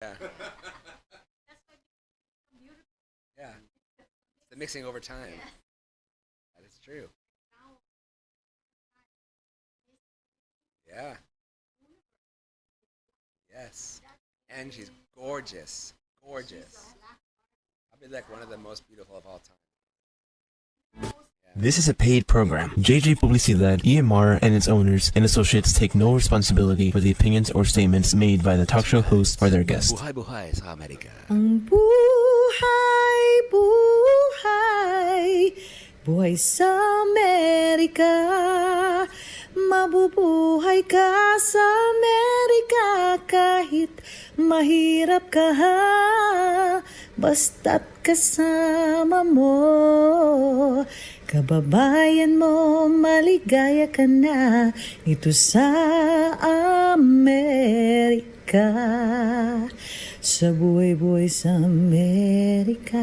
Yeah. Yeah. The mixing over time. That is true. Yeah. Yes. And she's gorgeous. Gorgeous. Probably like one of the most beautiful of all time. This is a paid program. JJ Publicidad, EMR, and its owners and associates take no responsibility for the opinions or statements made by the talk show host or their guest. Buhay-Buhay sa Amerika. Ang buhay, buhay, buhay sa Amerika. Mabubuhay ka sa Amerika kahit mahirap ka ha. Basta't kasama mo, kababayan mo, maligaya ka na ito sa Amerika. Sa buhay-buhay sa Amerika.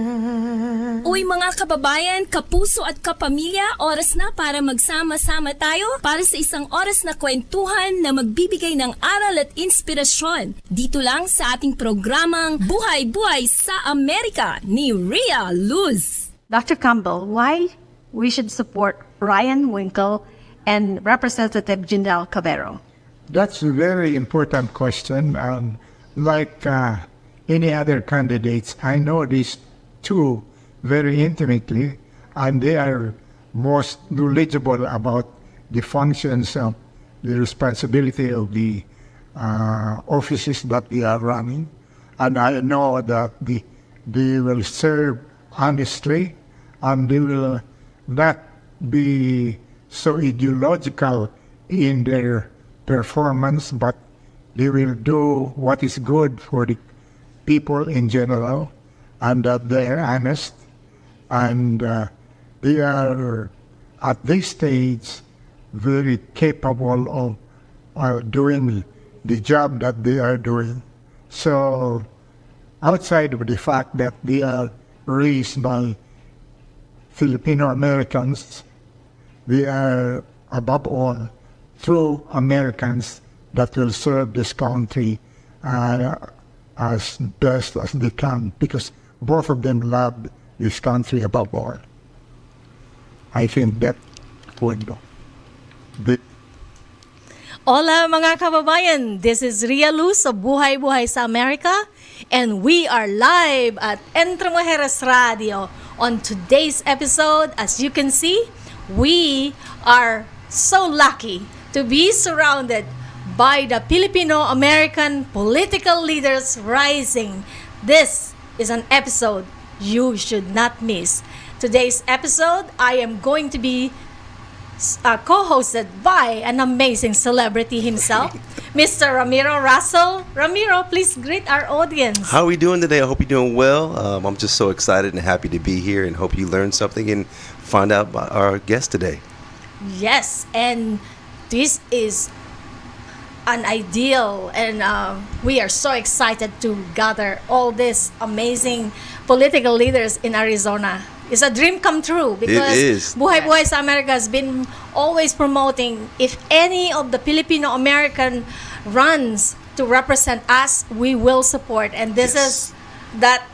Uy mga kababayan, kapuso at kapamilya, oras na para magsama-sama tayo para sa isang oras na kwentuhan na magbibigay ng aral at inspirasyon. Dito lang sa ating programang Buhay-Buhay sa Amerika ni Rhea Luz. Dr. Campbell, why we should support Ryan Winkle and Representative Junelle Cavero? That's a very important question. Like any other candidates, I know these two very intimately, and they are most knowledgeable about the functions of the responsibility of the offices that they are running. And I know that they will serve honestly, and they will not be so ideological in their performance, but they will do what is good for the people in general, and that they are honest, and they are at this stage very capable of doing the job that they are doing. So outside of the fact that they are raised by Filipino Americans, they are above all true Americans that will serve this country as best as they can, because both of them love this country above all. I think that would be. Hola mga kababayan, this is Rhea Luz of Buhay-Buhay sa Amerika, and we are live at Entre Mujeres Radio. On today's episode, as you can see, we are so lucky to be surrounded by the Filipino American political leaders rising. This is an episode you should not miss. Today's episode, I am going to be co-hosted by an amazing celebrity himself, Mr. Ramiro Russell. Ramiro, please greet our audience. How are we doing today? I hope you're doing well. I'm just so excited and happy to be here, and hope you learned something and find out about our guest today. Yes, and this is an ideal, and we are so excited to gather all these amazing political leaders in Arizona. It's a dream come true, because Buhay-Buhay sa Amerika has been always promoting, if any of the Filipino American runs to represent us, we will support. And this is that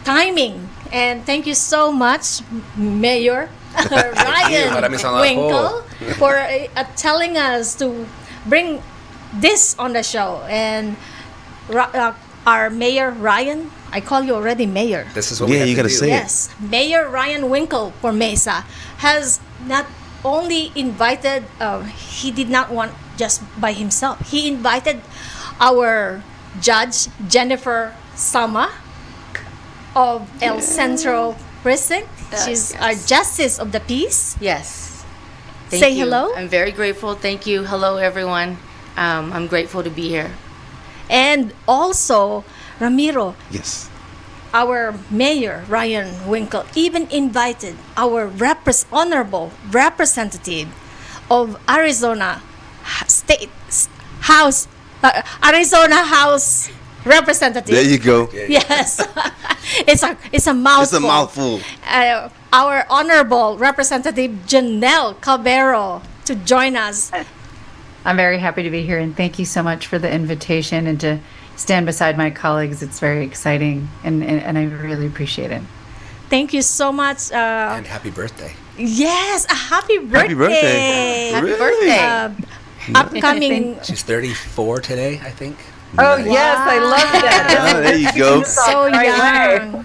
timing. And thank you so much, Mayor Ryan Winkle, for telling us to bring this on the show. And our Mayor Ryan, I call you already Mayor. This is what we have you to gotta do. say Yes, Mayor Ryan Winkle for Mesa has not only invited, he did not want just by himself. He invited our Judge Jennifer Sama of El Centro Precinct. She's our Justice of the Peace. Yes. Say you. hello. I'm very grateful. Thank you. Hello, everyone. I'm grateful to be here. And also, Ramiro, Yes. our Mayor Ryan Winkle even invited our honorable representative of Arizona State House, Arizona House Representative. There you go. Yes, it's a mouthful. It's a mouthful. Our honorable representative Junelle Cavero to join us. I'm very happy to be here, and thank you so much for the invitation and to stand beside my colleagues. It's very exciting, and I really appreciate it. Thank you so much. And happy birthday. Yes, a happy birthday. Happy birthday. Happy Really? birthday. Upcoming. She's 34 today, I think. Oh yes, I love that. Oh, there you go. So Right young.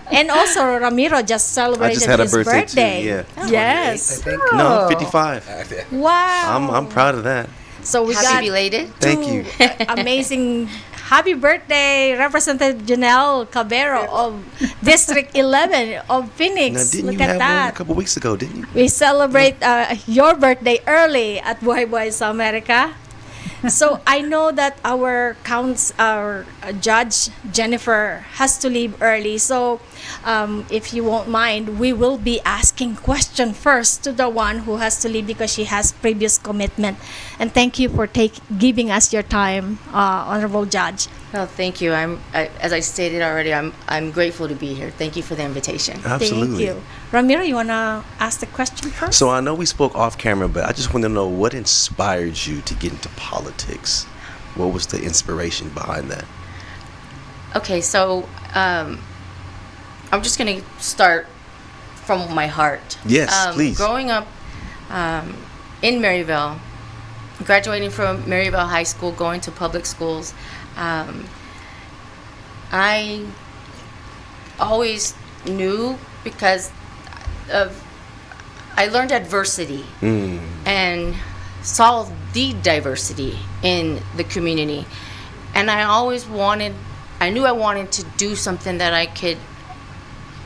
And also Ramiro just celebrated had a his birthday birthday. too, yeah. Yes. I think. No, 55. Wow. I'm proud of that. So we Happy got belated. Thank you. amazing happy birthday, Representative Junelle Cavero of District 11 of Phoenix. Now, didn't Look you at have that. one a couple weeks ago, didn't you? We celebrate your birthday early at Buhay-Buhay sa Amerika. So I know that our judge Jennifer has to leave early. So if you won't mind, we will be asking question first to the one who has to leave because she has previous commitment. And thank you for giving us your time, Honorable Judge. Well, thank you. As I stated already, I'm grateful to be here. Thank you for the invitation. Absolutely. Thank you. Ramiro, you want to ask the question first? So I know we spoke off camera, but I just want to know what inspired you to get into politics? What was the inspiration behind that? Okay, so I'm just going to start from my heart. Yes, please. Growing up in Maryville, graduating from Maryville High School, going to public schools, I always knew because I learned adversity and saw the diversity in the community, and I knew I wanted to do something that I could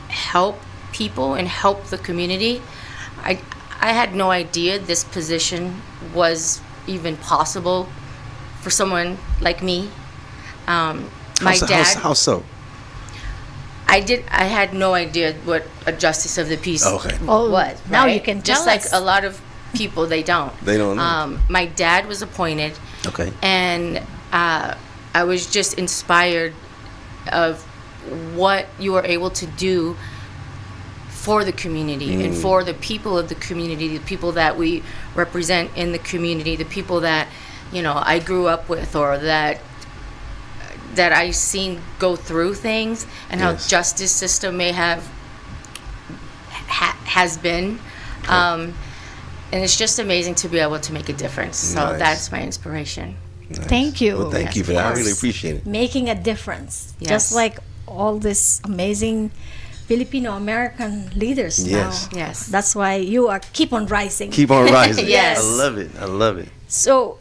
help people and help the community. I had no idea this position was even possible for someone like me. My dad. How so? I had no idea what a justice of the peace Okay. was. Now right? you can tell Just like us. a lot of people, they don't. They don't know. My dad was appointed, Okay. and I was just inspired of what you are able to do for the community and for the people of the community, the people that we represent in the community, the people that I grew up with or that I seen go through things, and how Yes. justice system may has been, and it's just amazing to be able to make a difference. So Nice. that's my inspiration. Nice. Thank you. Well, thank you for that. I really appreciate it. Making a difference, Yes. just like all this amazing Filipino American leaders Yes. now. Yes. That's why you are keep on rising. Keep on rising. Yes. I love it. I love it. So,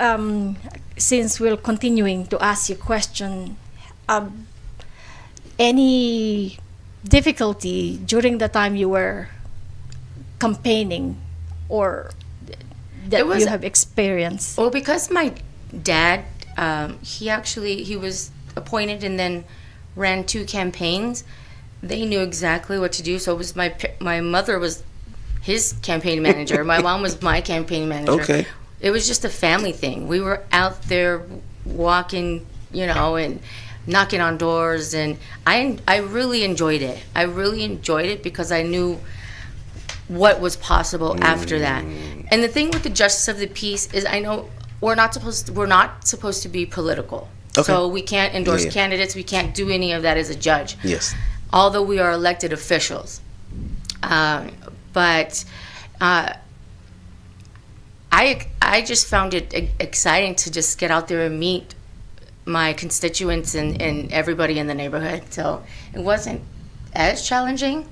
since we're continuing to ask you question, any difficulty during the time you were campaigning or that It was- you have experienced? Well, because my dad, he was appointed and then ran 2 campaigns. They knew exactly what to do. So it was my mother was his campaign manager. My mom was my campaign manager. Okay. It was just a family thing. We were out there walking, and knocking on doors, and I really enjoyed it. I really enjoyed it because I knew what was possible after that. And the thing with the justice of the peace is, I know we're not supposed to be political. Okay. So we can't endorse Yeah. candidates. We can't do any of that as a judge. Yes. Although we are elected officials. But I just found it exciting to just get out there and meet my constituents and everybody in the neighborhood. So it wasn't as challenging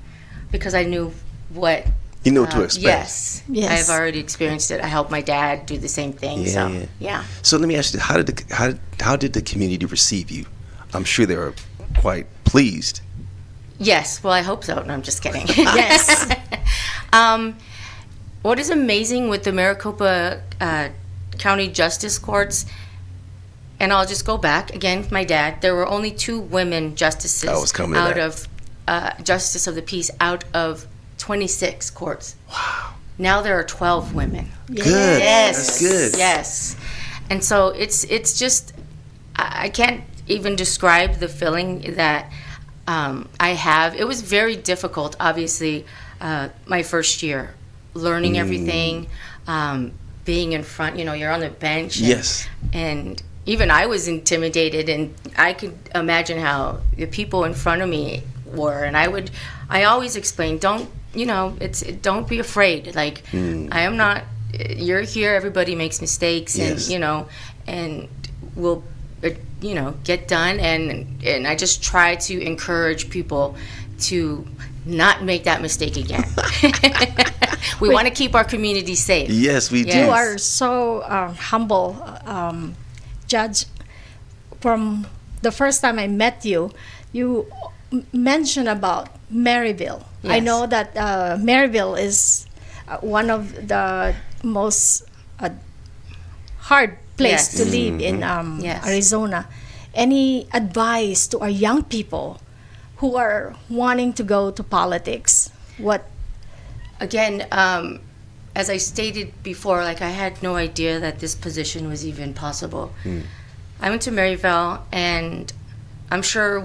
because I knew what You know what to expect. Yes. Yes. I've already experienced it. I helped my dad do the same thing. Yeah, so yeah. yeah. So let me ask you, how did the community receive you? I'm sure they were quite pleased. Yes. Well, I hope so. No, I'm just kidding. Yes. What is amazing with the Maricopa County Justice Courts, and I'll just go back again, my dad, there were only 2 women justices I was coming to out that. of Justice of the Peace out of 26 courts. Wow. Now there are 12 women. Good. Yes. That's good. Yes. And so it's just, I can't even describe the feeling that I have. It was very difficult, obviously, my first year, learning everything, being in front, you're on the bench. Yes. And even I was intimidated, and I could imagine how the people in front of me were. And I always explain, don't be afraid. Like, I am not. You're here. Everybody makes mistakes, and Yes. And we'll get done. And I just try to encourage people to not make that mistake again. We want to keep our community safe. Yes, we do. You are so humble, Judge. From the first time I met you, you mentioned about Maryville. I Yes. know that Maryville is one of the most hard place Yes. to live in Yes. Arizona. Any advice to our young people who are wanting to go to politics? What? Again, as I stated before, like, I had no idea that this position was even possible. I went to Maryville, and I'm sure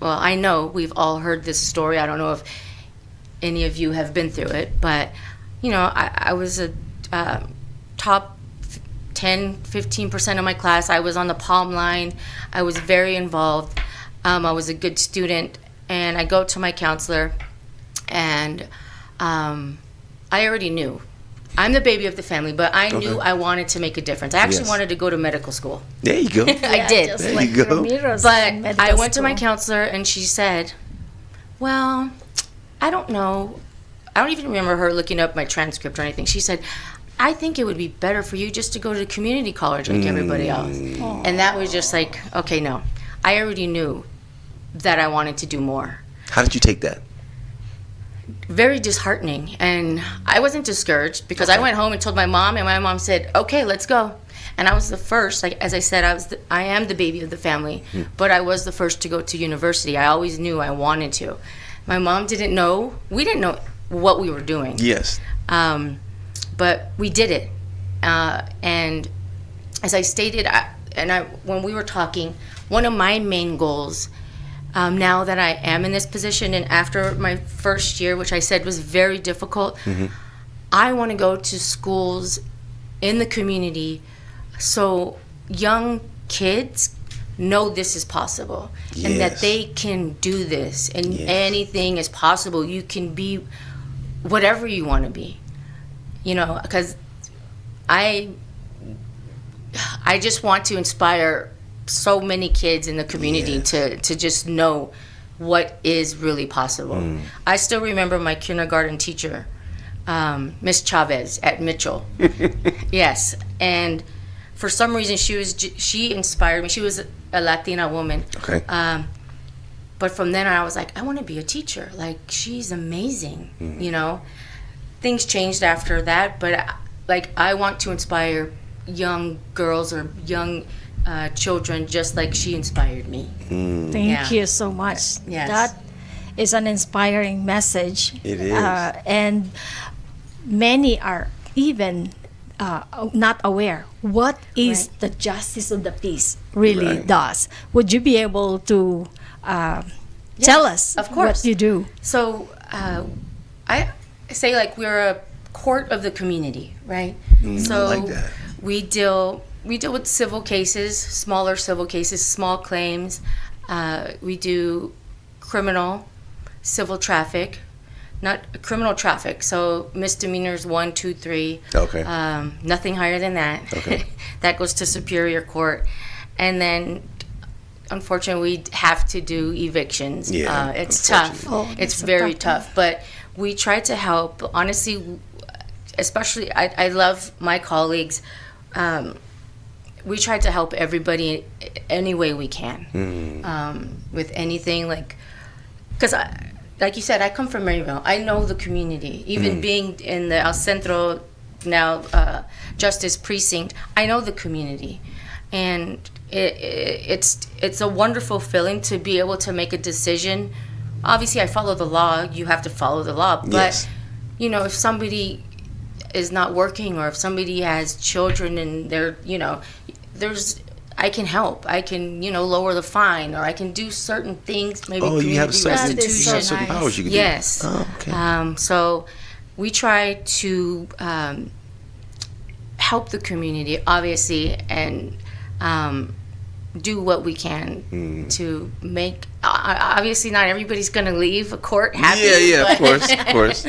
I know we've all heard this story. I don't know if any of you have been through it, but, I was a top 10, 15% of my class. I was on the palm line. I was very involved. I was a good student, and I go to my counselor, and I already knew. I'm the baby of the family, but I knew I wanted to make a difference. I actually Yes. wanted to go to medical school. There you go. I did. Just There like you go. Ramiro's But medical I went to my school. counselor, and she said, well, I don't know. I don't even remember her looking up my transcript or anything. She said, I think it would be better for you just to go to community college like everybody else. And that was just like, okay, no. I already knew that I wanted to do more. How did you take that? Very disheartening, and I wasn't discouraged because I went home and told my mom, and my mom said, okay, let's go. And I was the first, like, as I said, I am the baby of the family, but I was the first to go to university. I always knew I wanted to. My mom didn't know. We didn't know what we were doing. Yes. But we did it. And as I stated, when we were talking, one of my main goals, now that I am in this position and after my first year, which I said was very difficult, I want to go to schools in the community so young kids know this is possible and that Yes. they can do this, and Yes. anything is possible. You can be whatever you want to be, because I just want to inspire so many kids in the community Yes. to just know what is really possible. I still remember my kindergarten teacher, Miss Chavez at Mitchell. Yes, and for some reason she inspired me. She was a Latina woman. Okay. But from then on, I was like, I want to be a teacher. Like, she's amazing. Things changed after that, but I want to inspire young girls or young children just like she inspired me. Thank Yeah. you so much. Yes. That is an inspiring message. It is. And many are even not aware what is Right. the justice of the peace really Right. does. Would you be able to tell us of course. what you do? So I say, like, we're a court of the community, right? So I like that. we deal with civil cases, smaller civil cases, small claims. We do criminal, civil traffic, not criminal traffic. So misdemeanors 1, 2, 3. Okay. Nothing higher than that. Okay. That goes to Superior Court, and then unfortunately we have to do evictions. Yeah, It's tough. Oh, It's that's a very tough tough, but we try to help. Honestly, especially I love my colleagues. We try to help everybody any way we can, with anything, because like you said, I come from Maryville. I know the community. Even being in the El Centro now Justice Precinct, I know the community, and it's a wonderful feeling to be able to make a decision. Obviously, I follow the law. You have to follow the law, but Yes. if somebody is not working, or if somebody has children and they're, I can help. I can, lower the fine, or I can do certain things. Maybe Oh, you have community certain, That is you have so certain nice. powers you can Yes. do. Oh, okay. So we try to help the community, obviously, and do what we can to make. Obviously, not everybody's going to leave a court happy. Yeah, of course.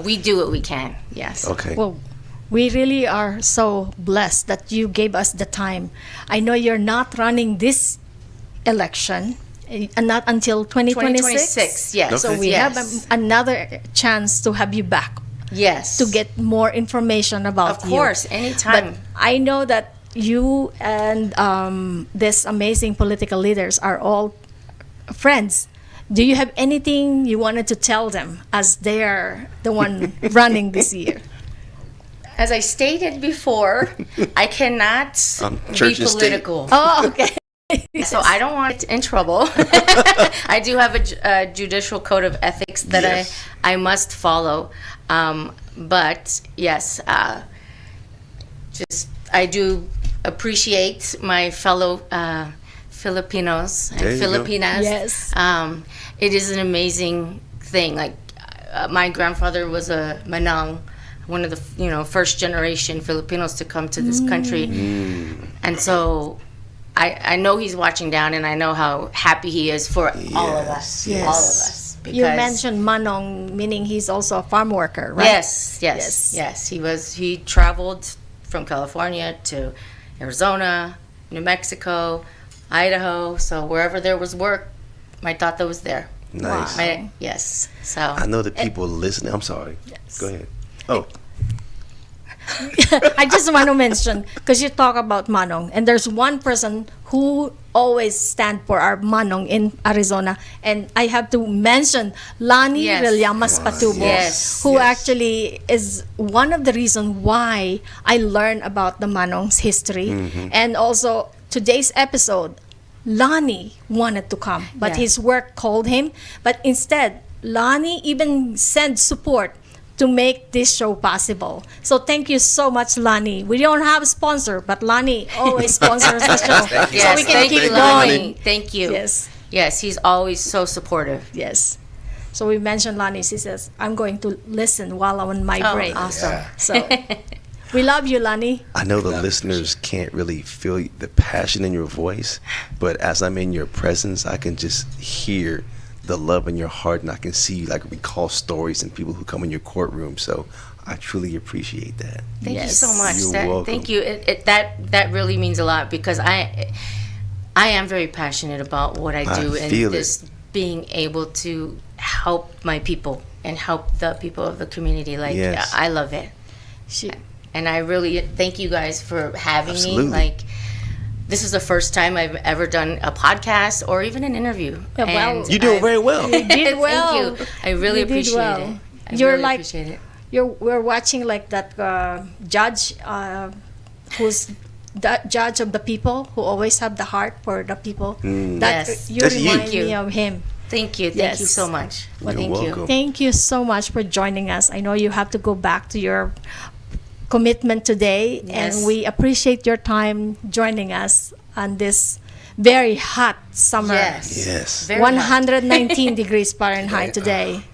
We do what we can. Yes. Okay. Well, we really are so blessed that you gave us the time. I know you're not running this election, and not until 2026. Yes. So we have another chance to have you back. Yes. To get more information about you. Of course, anytime. But I know that you and this amazing political leaders are all friends. Do you have anything you wanted to tell them as they're the one running this year? As I stated before, I cannot be political. Oh, okay. So I don't want it in trouble. I do have a judicial code of ethics that I must follow. But yes, just I do appreciate my fellow Filipinos and Filipinas. Yes. It is an amazing thing. Like my grandfather was a Manang, one of the first generation Filipinos to come to this country, and so I know he's watching down, and I know how happy he is for all of us. Yes. All of us. You mentioned Manong, meaning he's also a farm worker, right? Yes. He traveled from California to Arizona, New Mexico, Idaho. So wherever there was work, my tata was there. Nice. Yes. So I know that people listening. I'm sorry. Yes. Go ahead. Oh. I just want to mention, because you talk about Manong, and there's one person who always stand for our Manong in Arizona, and I have to mention Lani Rellamas Patubo, who actually is one of the reasons why I learned about the Manong's history, and also today's episode, Lani wanted to come, but his work called him, but instead, Lani even sent support to make this show possible. So thank you so much, Lani. We don't have a sponsor, but Lani always sponsors the show. So we can keep going. Thank you. Yes, he's always so supportive. yes. So we mentioned Lani. She says, I'm going to listen while I'm on my break. Awesome. So we love you, Lani. I know the listeners can't really feel the passion in your voice, but as I'm in your presence, I can just hear the love in your heart, and I can see you recall stories and people who come in your courtroom. So I truly appreciate that. Thank you so much. You're welcome. Thank you. That really means a lot, because I am very passionate about what I do, and just being able to help my people and help the people of the community. I love it. And I really thank you guys for having me. This is the first time I've ever done a podcast or even an interview. Yeah, well, you're doing very well. You did well. Thank you. I really appreciate it. You're really appreciate it. We're watching that judge who's the judge of the people, who always have the heart for the people. Yes. You remind me of him. Thank you. Thank you so much. Thank you. Thank you so much for joining us. I know you have to go back to your commitment today, and we appreciate your time joining us on this very hot summer. Yes. Very 119 degrees Fahrenheit today.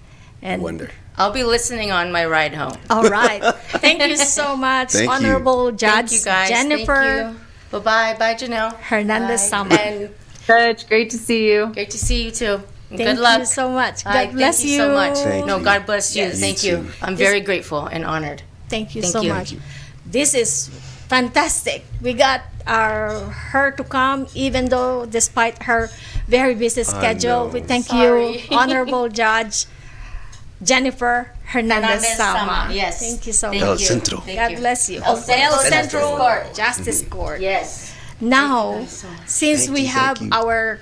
And Wonder. I'll be listening on my ride home. all right. Thank you so much, Thank you. Honorable Judge Thank you, guys. Jennifer Thank you. Bye-bye. Bye, Junelle. Hernandez Bye. Sama. And Judge, great to see you. great to see you, too. And Thank good luck. you so much. Bye. God bless Thank you so much. Thank No, you. God bless you. Yes. Thank You you. too. I'm very grateful and honored. Thank you Thank so you. much. This is fantastic. We got her to come, even though despite her very busy schedule. We thank Sorry. you, Honorable Judge Jennifer Hernandez Sama. Yes. Thank you so Thank much. El you. Centro. Thank God you. bless you. El Centro Court. Justice Court. Yes. Now, since Thank we you, have thank you. our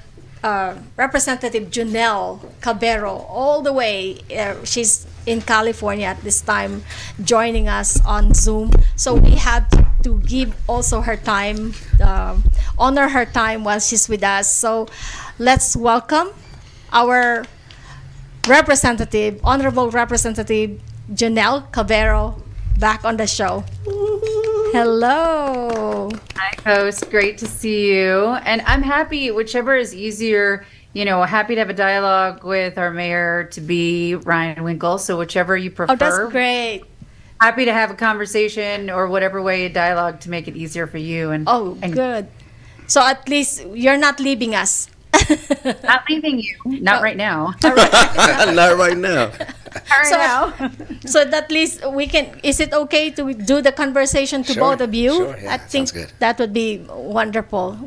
Representative Junelle Cavero all the way, she's in California at this time, joining us on Zoom. So we have to give also her time, honor her time while she's with us. So let's welcome our Honorable Representative Junelle Cavero back on the show. Hello. Hi, host. Great to see you. And I'm happy, whichever is easier, happy to have a dialogue with our mayor to be Ryan Winkle. So whichever you prefer. Oh, that's great. happy to have a conversation or whatever way a dialogue to make it easier for you. And Good. So at least you're not leaving us. not leaving you. Not right now. Not right now. So at least we can. Is it okay to do the conversation to Sure, both of you? sure, yeah, I think sounds good. that would be wonderful.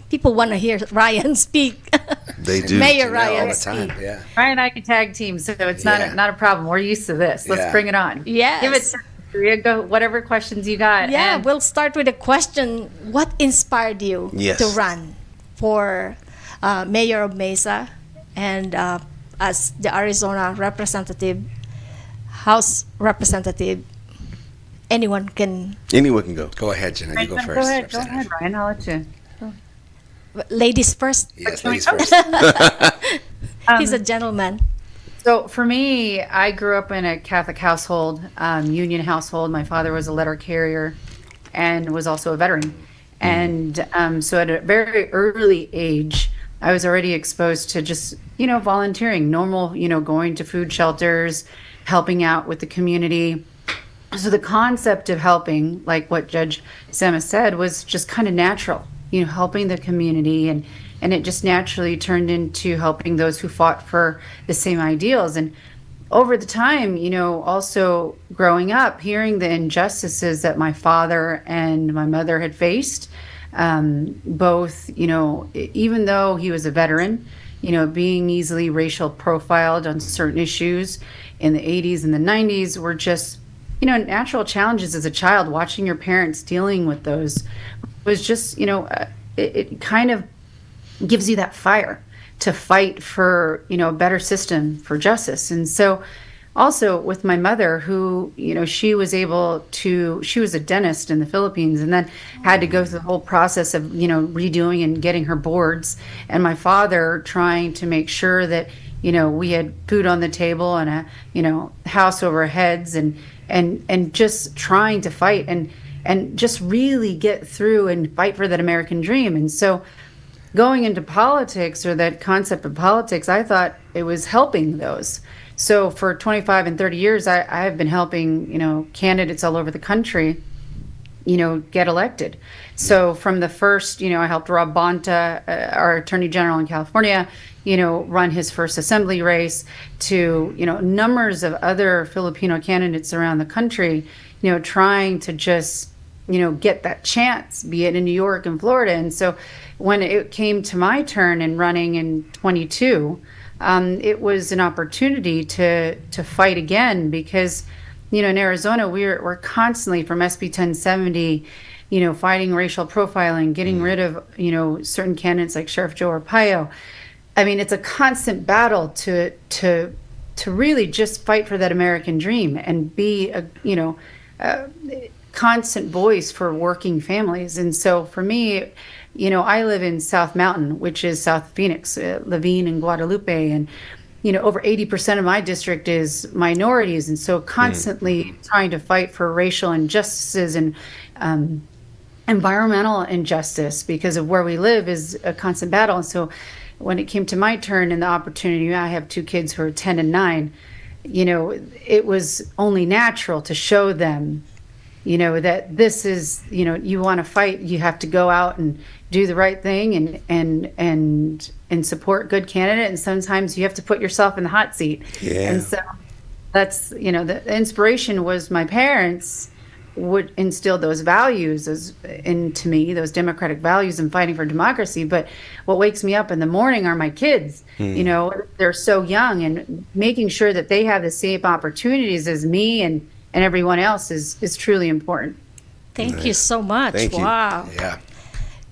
People want to hear Ryan speak. They do. Mayor All Ryan the speak. time, yeah. Ryan and I can tag team, so it's Yeah. not a problem. We're used to this. Let's Yeah. bring it on. Yes. Give it to Maria. Go whatever questions you got. Yeah, And we'll start with a question. What inspired you Yes. to run for mayor of Mesa and as the Arizona representative, House representative? Anyone can. Anyone can go. Go ahead, Jenna. You go first. Go ahead, Representative. Ryan. I'll let you. Ladies first. Yes, ladies first. He's a gentleman. So for me, I grew up in a Catholic household, union household. My father was a letter carrier and was also a veteran. And so at a very early age, I was already exposed to just, volunteering, normal, going to food shelters, helping out with the community. So the concept of helping, like what Judge Sama said, was just kind of natural, helping the community. And it just naturally turned into helping those who fought for the same ideals. And over the time, also growing up, hearing the injustices that my father and my mother had faced, both, even though he was a veteran, being easily racial profiled on certain issues in the 80s and the 90s were just, natural challenges as a child. Watching your parents dealing with those was just, it kind of gives you that fire to fight for, a better system for justice. And so also with my mother, who, she was a dentist in the Philippines and then had to go through the whole process of, redoing and getting her boards. And my father trying to make sure that, we had food on the table and a, house over our heads and just trying to fight and just really get through and fight for that American dream. And so going into politics, or that concept of politics, I thought it was helping those. So for 25 and 30 years, I have been helping, candidates all over the country, get elected. So from the first, I helped Rob Bonta, our Attorney General in California, run his first assembly race, to, numbers of other Filipino candidates around the country, trying to just, get that chance, be it in New York and Florida. And so when it came to my turn in running in 22, it was an opportunity to fight again, because, in Arizona, we're constantly from SB 1070, fighting racial profiling, getting rid of, certain candidates like Sheriff Joe Arpaio. I mean, it's a constant battle to really just fight for that American dream and be a constant voice for working families. And so for me, I live in South Mountain, which is South Phoenix, Laveen and Guadalupe, and over 80% of my district is minorities, and so constantly trying to fight for racial injustices and environmental injustice because of where we live is a constant battle. And so when it came to my turn and the opportunity, I have two kids who are 10 and 9, it was only natural to show them, that this is, you want to fight, you have to go out and do the right thing and support good candidate. And sometimes you have to put yourself in the hot seat. Yeah. And so that's, the inspiration was my parents would instill those values into me, those democratic values and fighting for democracy. But what wakes me up in the morning are my kids. They're so young, and making sure that they have the same opportunities as me and everyone else is truly important. Thank you so much. Thank you. Wow. Yeah.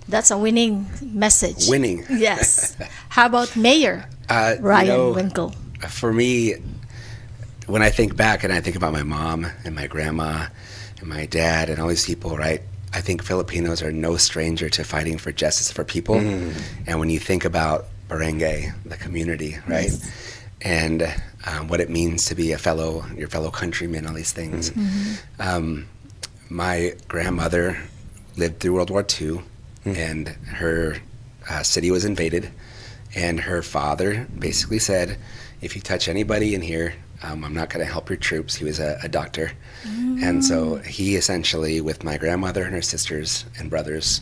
That's a winning message. Winning. Yes. How about Mayor Ryan Winkle? For me, when I think back and I think about my mom and my grandma and my dad and all these people, right? I think Filipinos are no stranger to fighting for justice for people. And when you think about barangay, the community, right? Yes. And what it means to be your fellow countrymen, all these things. My grandmother lived through World War II, and her city was invaded, And her father basically said, if you touch anybody in here, I'm not going to help your troops. He was a doctor. And so he essentially, with my grandmother and her sisters and brothers,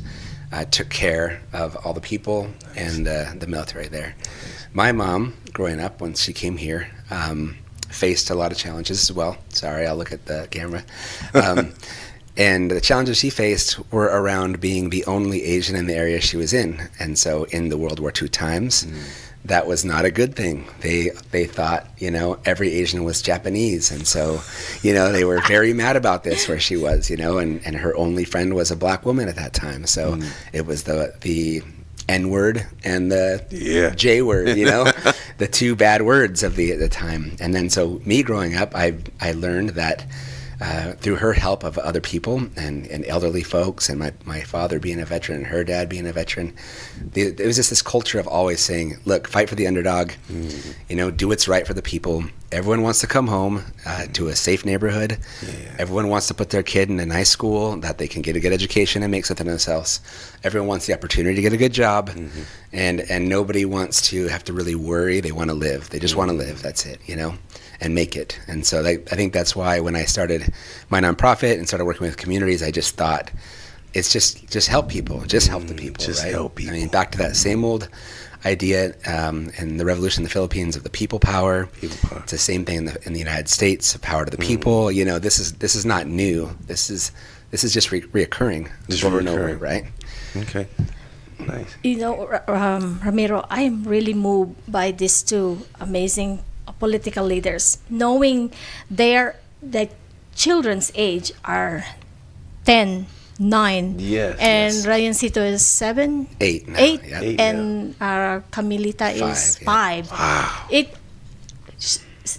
took care of all the people and the military there. My mom, growing up, when she came here, faced a lot of challenges as well. Sorry, I'll look at the camera. And the challenges she faced were around being the only Asian in the area she was in. And so in the World War II times, that was not a good thing. They thought, every Asian was Japanese. And so, they were very mad about this where she was, and her only friend was a black woman at that time. So it was the N-word and the J-word, the two bad words of the time. And then so me growing up, I learned that through her help of other people and elderly folks, and my father being a veteran and her dad being a veteran, there was just this culture of always saying, look, fight for the underdog, do what's right for the people. Everyone wants to come home to a safe neighborhood. Everyone wants to put their kid in a nice school that they can get a good education and make something of themselves. Everyone wants the opportunity to get a good job, and nobody wants to have to really worry. They want to live. They just want to live. That's it, and make it. And so I think that's why when I started my nonprofit and started working with communities, I just thought, it's just help people, just help the people, just right? help people. I mean, back to that same old idea in the revolution in the Philippines of the people power. It's the same thing in the United States, power to the people. This is not new. This is just reoccurring, just over and over, right? Okay, nice. Ramiro, I am really moved by these two amazing political leaders, knowing the children's age are 10, 9, and Ryancito is 7, 8 now. 8, Yeah. and Camilita is 5. Wow.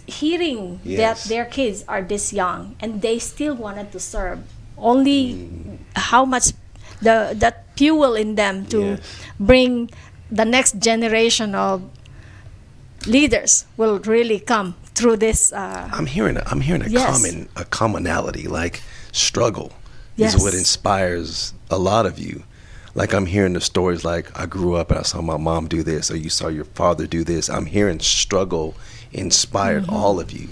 Hearing that their kids are this young and they still wanted to serve, only how much that fuel in them to bring the next generation of leaders will really come through this. I'm hearing a commonality, like struggle Yes. is what inspires a lot of you. Like I'm hearing the stories like I grew up and I saw my mom do this, or you saw your father do this. I'm hearing struggle inspired all of you.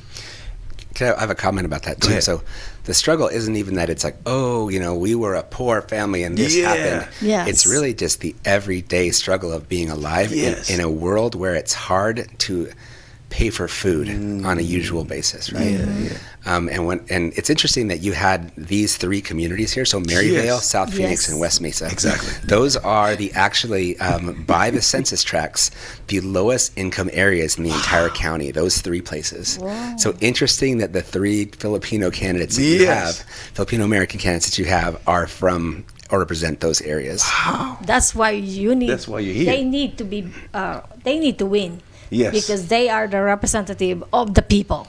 I have a comment about that too. So the struggle isn't even that it's like, we were a poor family and this happened. Yes. It's really just the everyday struggle of being alive in a world where it's hard to pay for food on a usual basis, right? And it's interesting that you had these three communities here. So Maryvale, South Phoenix, and West Mesa. Exactly. Those are actually by the census tracts, the lowest income areas in the entire county. Those three places. Wow. So interesting that the three Filipino candidates that you have, Filipino American candidates that you have, are from or represent those areas. Wow. That's why you need. That's why you're here. They need to be. They need to win. Yes. Because they are the representative of the people.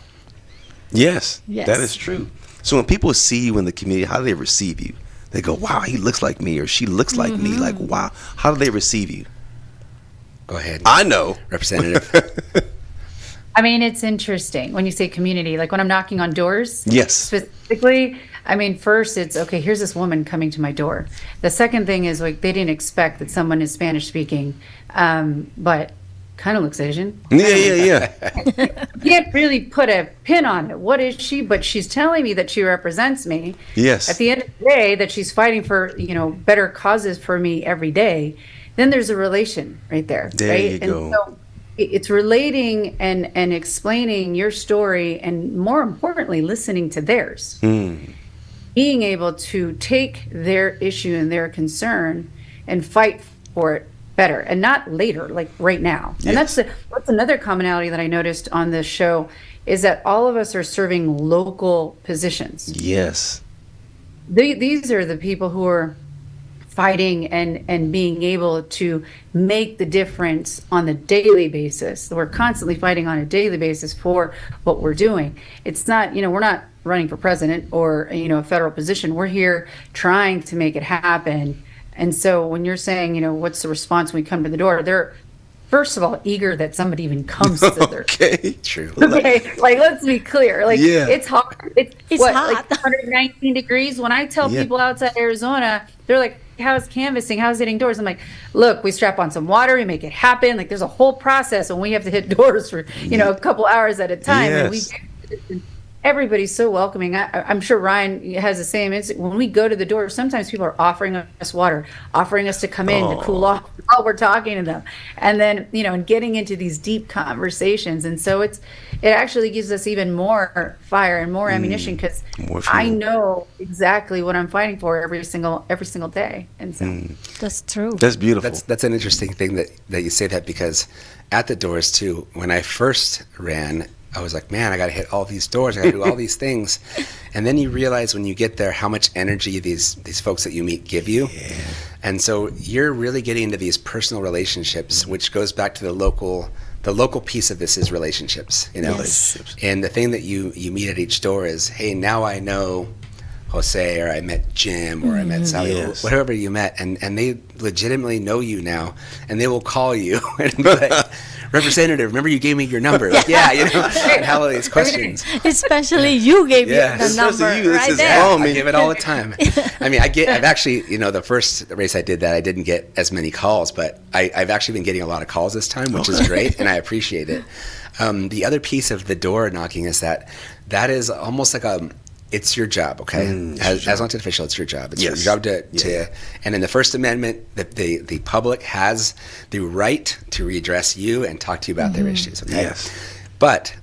Yes, Yes. that is true. So when people see you in the community, how do they receive you? They go, wow, he looks like me, or she looks like me. Like, wow. How do they receive you? Go ahead. I know. Representative. I mean, it's interesting when you say community, like when I'm knocking on doors. Yes. Specifically, I mean, first it's, okay, here's this woman coming to my door. The second thing is, like, they didn't expect that someone is Spanish speaking, but kind of looks Asian. Yeah. Can't really put a pin on it. What is she? But she's telling me that she represents me. Yes. At the end of the day, that she's fighting for, better causes for me every day. Then there's a relation right there. There right? you And go. so it's relating and explaining your story, and more importantly, listening to theirs. Being able to take their issue and their concern and fight for it better, and not later, like right now. And that's another commonality that I noticed on this show, is that all of us are serving local positions. Yes. These are the people who are fighting and being able to make the difference on a daily basis. We're constantly fighting on a daily basis for what we're doing. It's not, we're not running for president or, a federal position. We're here trying to make it happen. And so when you're saying, what's the response when we come to the door, they're, first of all, eager that somebody even comes to their Okay. True. Okay, like let's be clear. Like it's hot. It's It's what, hot. like 119 degrees. When I tell people outside Arizona, they're like, how's canvassing? How's hitting doors? I'm like, look, we strap on some water, we make it happen. Like, there's a whole process, and we have to hit doors for, a couple hours at a time. Yes. And everybody's so welcoming. I'm sure Ryan has the same. When we go to the door, sometimes people are offering us water, offering us to come in to cool off while we're talking to them. And then, and getting into these deep conversations. And so it actually gives us even more fire and more ammunition, because I know exactly what I'm fighting for every single day. And so That's true. That's beautiful. That's an interesting thing that you say that, because at the doors too, when I first ran, I was like, man, I got to hit all these doors. I got to do all these things. And then you realize when you get there how much energy these folks that you meet give you. Yeah. And so you're really getting into these personal relationships, which goes back to the local piece of this is relationships, Yes. And the thing that you meet at each door is, hey, now I know Jose, or I met Jim, or I met Sally, Yes. whatever you met, and they legitimately know you now, and they will call you and be like, Representative, remember you gave me your number? Like, and have all these questions. Especially you gave Yes. me the number Especially you. This right is there. all I give it all the time. I mean, I've actually, the first race I did that, I didn't get as many calls, but I've actually been getting a lot of calls this time, which is great, and I appreciate it. The other piece of the door knocking is that is almost like it's your job, okay? As elected official, it's your job. It's your job to and in the First Amendment, the public has the right to redress you and talk to you about their issues, okay? Yes. But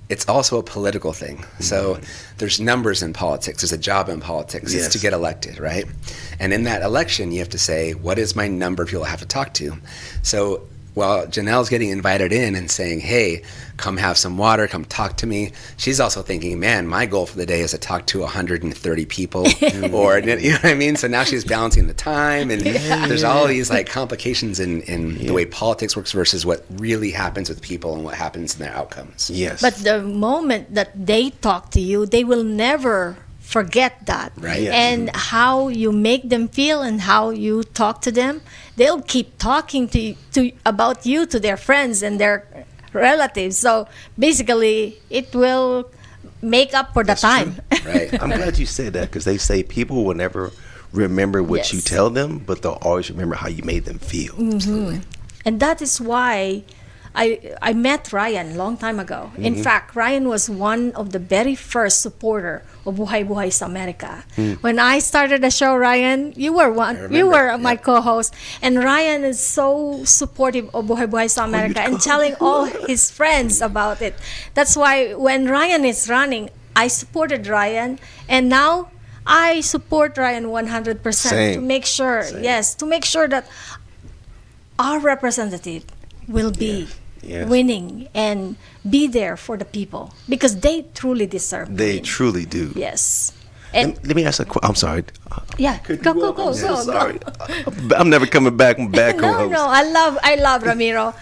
it's also a political thing. So there's numbers in politics. There's a job in politics. Yes. It's to get elected, right? And in that election, you have to say, what is my number of people I have to talk to? So while Junelle's getting invited in and saying, hey, come have some water, come talk to me, she's also thinking, man, my goal for the day is to talk to 130 people. Or, you know what I mean? So now she's balancing the time, and there's all these like complications in the way politics works versus what really happens with people and what happens in their outcomes. Yes. But the moment that they talk to you, they will never forget that. Right. Yes. And how you make them feel and how you talk to them, they'll keep talking to about you to their friends and their relatives. So basically, it will make up for the time. Right. I'm glad you said that, because they say people will never remember what you Yes. tell them, but they'll always remember how you made them feel. And that is why I met Ryan a long time ago. In fact, Ryan was one of the very first supporter of Buhay-Buhay sa Amerika. When I started the show, Ryan, you were one. You were my co-host, and Ryan is so supportive of Buhay-Buhay sa Amerika and telling all his friends about it. That's why when Ryan is running, I supported Ryan, and now I support Ryan 100% to Same. make sure, to make sure that our representative will be Yes. winning and be there for the people, because they truly deserve to They win. truly do. Yes. And Let me ask I'm sorry. yeah, go. I'm so sorry. I'm never coming back. I'm back co-host. No, I love Ramiro.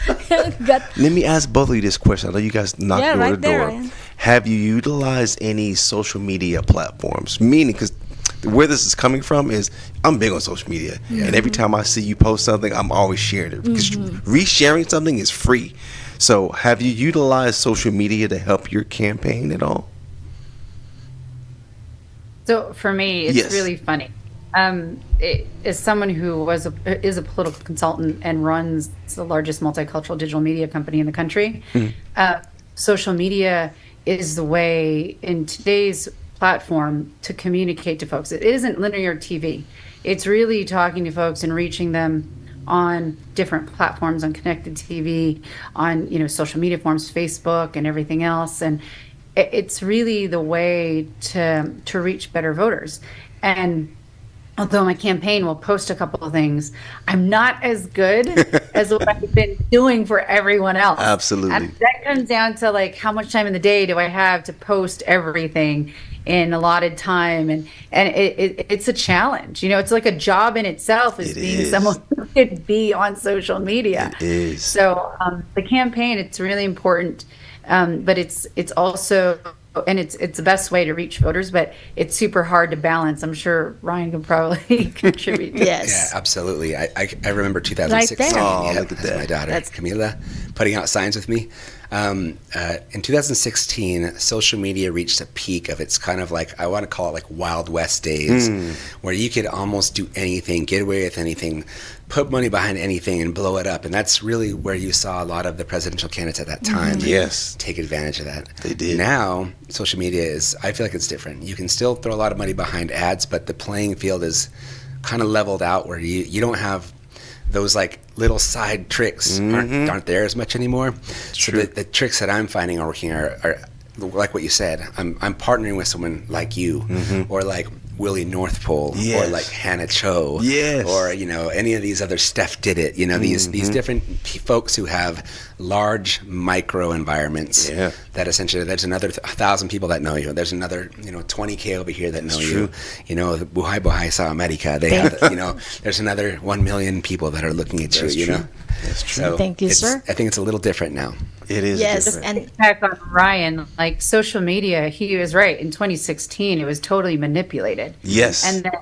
Got Let me ask both of you this question. I know you guys knocked Yeah, door right to there, door. Ryan. Have you utilized any social media platforms? Meaning, because where this is coming from is, I'm big on social media, and every time I see you post something, I'm always sharing it, because resharing something is free. So, have you utilized social media to help your campaign at all? So for me, it's Yes. really funny. As someone who is a political consultant and runs the largest multicultural digital media company in the country, social media is the way in today's platform to communicate to folks. It isn't linear TV. It's really talking to folks and reaching them on different platforms, on connected TV, on social media forms, Facebook, and everything else. And it's really the way to reach better voters. And although my campaign will post a couple of things, I'm not as good as what I've been doing for everyone else. Absolutely. And that comes down to like, how much time in the day do I have to post everything in allotted time? And it's a challenge. It's like a job in itself, is It being is. someone who could be on social media. It is. So the campaign, it's really important, but it's also, and it's the best way to reach voters, but it's super hard to balance. I'm sure Ryan can probably contribute. yes. Yeah, absolutely. I remember 2016. Right there. Oh, yeah, look at as that. my daughter That's- Camila putting out signs with me. In 2016, social media reached a peak of its kind of like, I want to call it like Wild West days, where you could almost do anything, get away with anything, put money behind anything and blow it up. And that's really where you saw a lot of the presidential candidates at that time take advantage of that. They did. Now, social media is, I feel like it's different. You can still throw a lot of money behind ads, but the playing field is kind of leveled out where you don't have those like little side tricks aren't there as much anymore. So the tricks that I'm finding are working are like what you said. I'm partnering with someone like you, or like Willie North Pole, or like Hannah Cho, or any of these other Steph Did It. These different folks who have large micro environments that essentially there's another 1,000 people that know you. There's another 20K over here that know you. The Buhay-Buhay saw Amerika. They have there's another 1 million people that are looking at you. That's true. So Thank you, sir. I think it's a little different now. It is different. And Back on Ryan, like social media, he was right. In 2016, it was totally manipulated. Yes. And then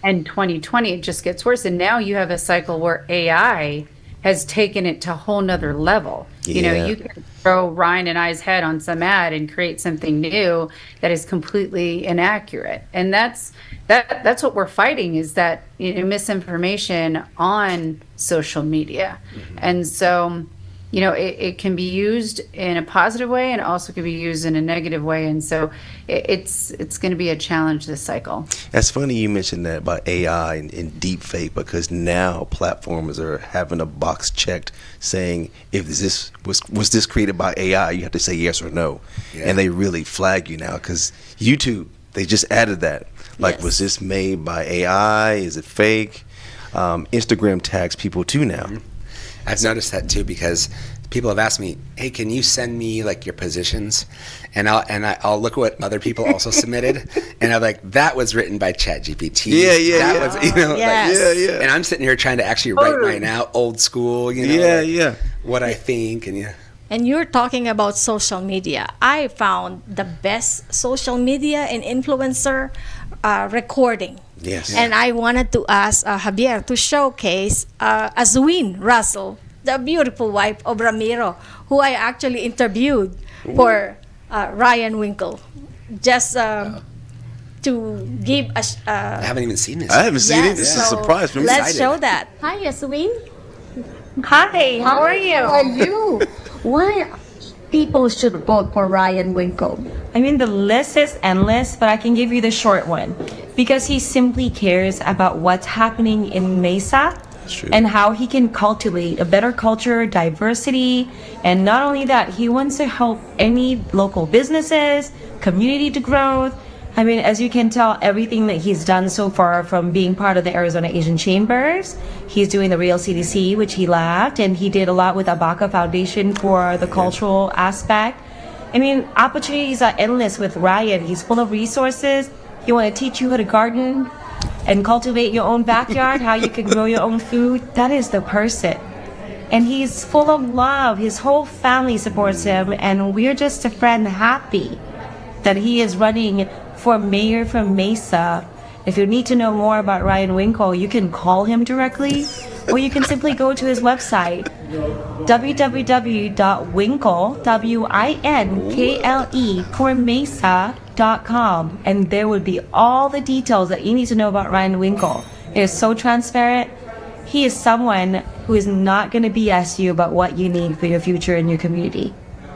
in 2020, it just gets worse. And now you have a cycle where AI has taken it to a whole nother level. You can throw Ryan and I's head on some ad and create something new that is completely inaccurate. And that's what we're fighting, is that misinformation on social media. And so it can be used in a positive way and also can be used in a negative way. And so it's going to be a challenge this cycle. That's funny you mentioned that about AI and deep fake, because now platforms are having a box checked saying, if this was this created by AI, you have to say yes or no. And they really flag you now, because YouTube, they just added that. Like, was this made by AI? Is it fake? Instagram tags people too now. I've noticed that too, because people have asked me, "Hey, can you send me like your positions?" And I'll look at what other people also submitted, and I'm like, "That was written by ChatGPT." That was, And I'm sitting here trying to actually write mine out, old school, what I think, And you're talking about social media. I found the best social media and influencer recording. Yes. And I wanted to ask Javier to showcase Ramiro Russell, the beautiful wife of Ramiro, who I actually interviewed for Ryan Winkle, just to give a. I haven't even seen this. I haven't seen it. This is a surprise for me. Let's show that. Hi, Yasmin. Hi, how are you? How are you? Why people should vote for Ryan Winkle? I mean, the list is endless, but I can give you the short one. Because he simply cares about what's happening in Mesa and how he can cultivate a better culture, diversity, and not only that, he wants to help any local businesses, community to grow. I mean, as you can tell, everything that he's done so far, from being part of the Arizona Asian Chambers, he's doing the Real CDC, which he left, and he did a lot with Abaca Foundation for the cultural aspect. I mean, opportunities are endless with Ryan. He's full of resources. He want to teach you how to garden and cultivate your own backyard, how you can grow your own food. That is the person. And he's full of love. His whole family supports him, and we're just a friend happy that he is running for mayor from Mesa. If you need to know more about Ryan Winkle, you can call him directly, or you can simply go to his website, www.winkle, WINKLE, for Mesa.com, and there would be all the details that you need to know about Ryan Winkle. It is so transparent. He is someone who is not going to BS you about what you need for your future in your community.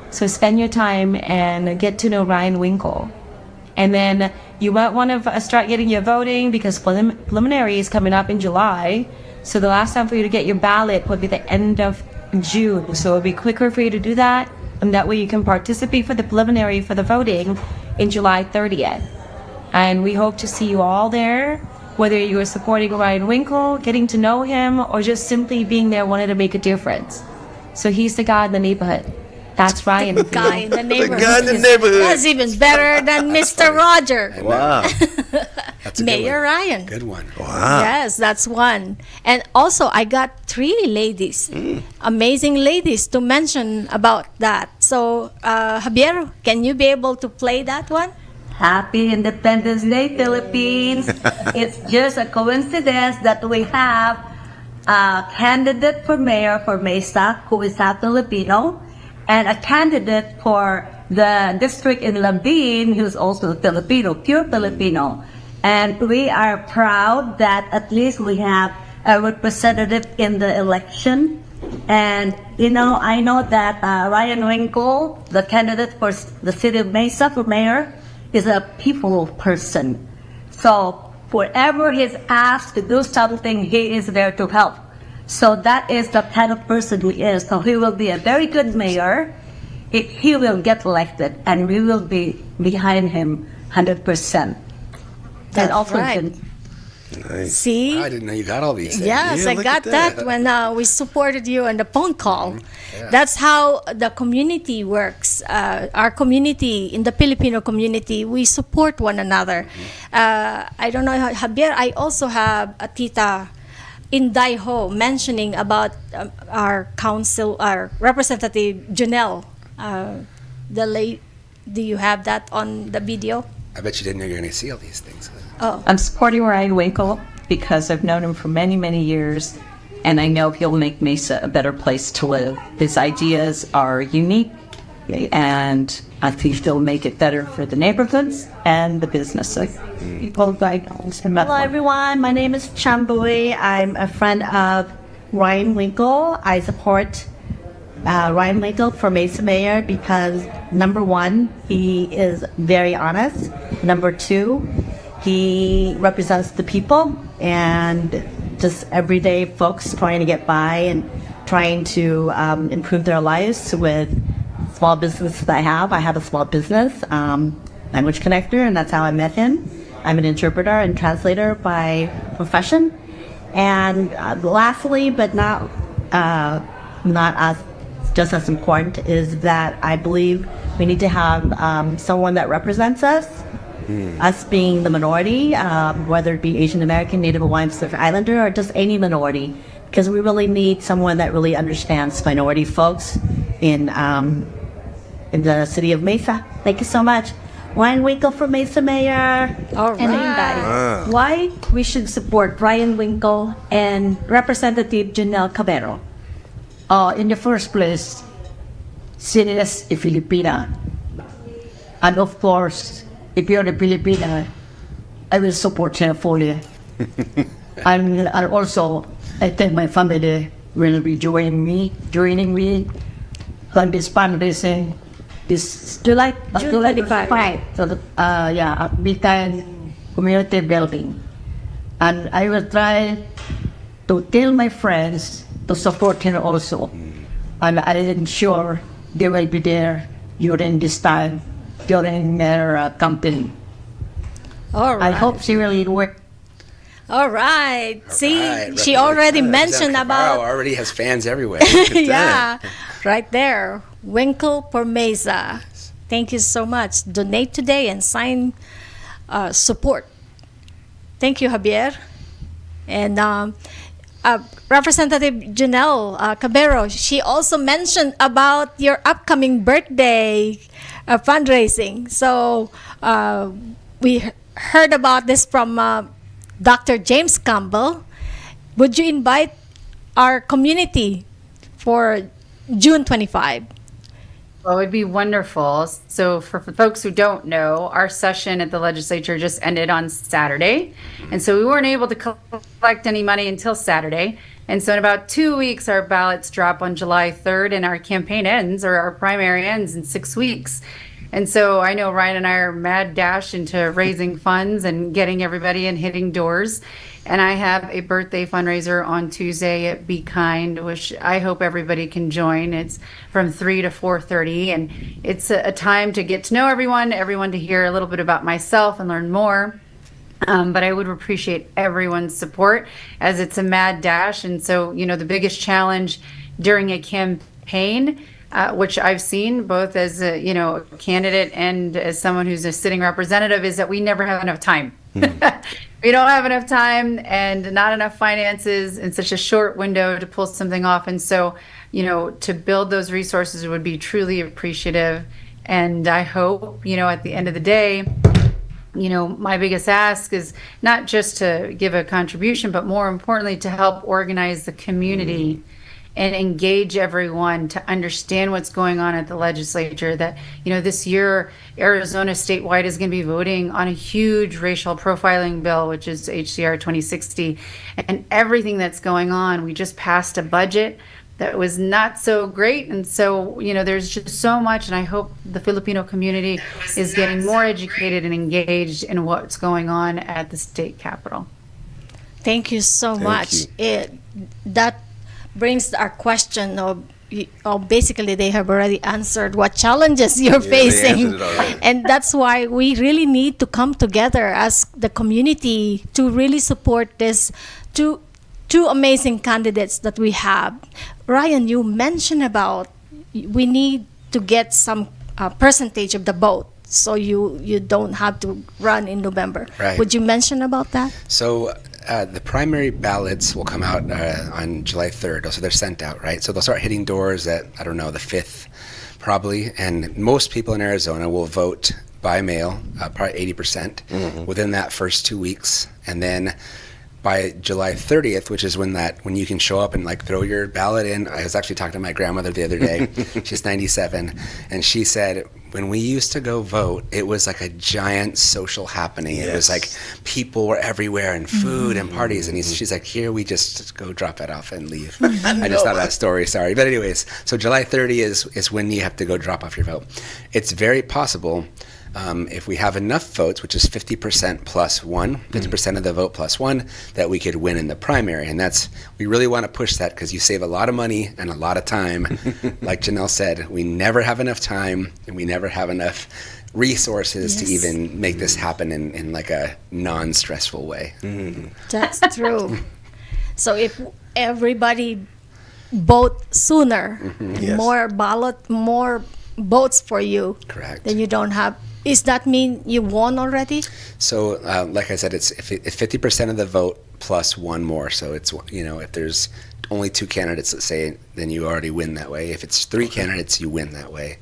So spend your time and get to know Ryan Winkle. And then you might want to start getting your voting, because preliminary is coming up in July. So the last time for you to get your ballot would be the end of June. So it'll be quicker for you to do that. And that way you can participate for the preliminary for the voting in July 30th. And we hope to see you all there, whether you are supporting Ryan Winkle, getting to know him, or just simply being there wanting to make a difference. So he's the guy in the neighborhood. That's Ryan. The guy in the neighborhood. The guy in the neighborhood. That's even better than Mr. Roger. Wow. That's a Mayor good one. Ryan. Good one. Wow. Yes, that's one. And also, I got 3 ladies, amazing ladies, to mention about that. So, Javier, can you be able to play that one? Happy Independence Day, Philippines. It's just a coincidence that we have a candidate for mayor for Mesa who is not Filipino, and a candidate for the district in Lambin who's also Filipino, pure Filipino. And we are proud that at least we have a representative in the election. And, I know that Ryan Winkle, the candidate for the city of Mesa for mayor, is a people person. So wherever he's asked to do something, he is there to help. So that is the kind of person he is. So he will be a very good mayor if he will get elected, and we will be behind him 100%. That's and also right. Nice. See? I didn't know you got all these things. Yes, Yeah, I look got at that when we supported you on the phone call. Yeah. That's how the community works. Our community, in the Filipino community, we support one another. I don't know, Javier, I also have a tita in Daiho mentioning about our representative Junelle. Do you have that on the video? I bet you didn't know you were going to see all these things. Oh. I'm supporting Ryan Winkle because I've known him for many, many years, and I know he'll make Mesa a better place to live. His ideas are unique, and I think he'll make it better for the neighborhoods and the businesses. Hello everyone, my name is Chamboy. I'm a friend of Ryan Winkle. I support Ryan Winkle for Mesa Mayor because number one, he is very honest. Number two, he represents the people and just everyday folks trying to get by and trying to improve their lives with small business that I have. I have a small business, language connector, and that's how I met him. I'm an interpreter and translator by profession. And lastly, but not as just as important, is that I believe we need to have someone that represents us. Us being the minority, whether it be Asian American, Native Hawaiian, Pacific Islander, or just any minority, because we really need someone that really understands minority folks in the city of Mesa. Thank you so much. Ryan Winkle for Mesa Mayor. All right. And anybody, why we should support Ryan Winkle and Representative Junelle Cavero? In the first place, sino es Filipina. And of course, if you're a Filipina, I will support her fully. And also, I think my family will be joining me on this fundraising this July 25. So, we can community building. And I will try to tell my friends to support her also. And I am sure they will be there during this time, during their campaign. All right. I hope she will work. All right. See, Right, she already Representative mentioned Cavero about. already has fans everywhere. Yeah, right there. Winkle por Mesa. Thank you so much. Donate today and sign support. Thank you, Javier. And Representative Junelle Cavero, she also mentioned about your upcoming birthday fundraising. So we heard about this from Dr. James Campbell. Would you invite our community for June 25? Well, it would be wonderful. So for folks who don't know, our session at the legislature just ended on Saturday. And so we weren't able to collect any money until Saturday. And so in about 2 weeks, our ballots drop on July 3rd and our campaign ends, or our primary ends, in 6 weeks. And so I know Ryan and I are mad dash into raising funds and getting everybody and hitting doors. And I have a birthday fundraiser on Tuesday at Be Kind, which I hope everybody can join. It's from 3 to 4:30, and it's a time to get to know everyone to hear a little bit about myself and learn more. But I would appreciate everyone's support, as it's a mad dash. And so, the biggest challenge during a campaign, which I've seen both as a candidate and as someone who's a sitting representative, is that we never have enough time. We don't have enough time and not enough finances in such a short window to pull something off. And so, to build those resources would be truly appreciative. And I hope, at the end of the day, my biggest ask is not just to give a contribution, but more importantly, to help organize the community and engage everyone to understand what's going on at the legislature. That, this year, Arizona statewide is going to be voting on a huge racial profiling bill, which is HCR 2060, and everything that's going on. We just passed a budget that was not so great. And so, there's just so much. And I hope the Filipino community is getting more educated and engaged in what's going on at the state capitol. Thank you so much. That brings our question of, basically they have already answered what challenges you're facing. And that's why we really need to come together as the community to really support this two amazing candidates that we have. Ryan, you mentioned about we need to get some percentage of the vote, so you don't have to run in November. Right. Would you mention about that? So the primary ballots will come out on July 3rd. So they're sent out, right? So they'll start hitting doors at, I don't know, the 5th probably. And most people in Arizona will vote by mail, probably 80% within that first 2 weeks. And then by July 30th, which is when you can show up and like throw your ballot in. I was actually talking to my grandmother the other day. She's 97, and she said when we used to go vote, it was like a giant social happening. Yes. It was like people were everywhere and food and parties. And she's like, here we just go drop it off and leave. I just thought of that story. Sorry, but anyways, so July 30 is when you have to go drop off your vote. It's very possible. If we have enough votes, which is 50% plus one, 50% of the vote plus one, that we could win in the primary. And we really want to push that because you save a lot of money and a lot of time. Like Junelle said, we never have enough time and we never have enough resources to even make this happen in like a non-stressful way. That's true. So if everybody vote sooner, more votes for you, correct, then you don't have. Does that mean you won already? So, like I said, it's 50% of the vote plus one more. So it's, if there's only two candidates, let's say, then you already win that way. If it's three candidates, you win that way.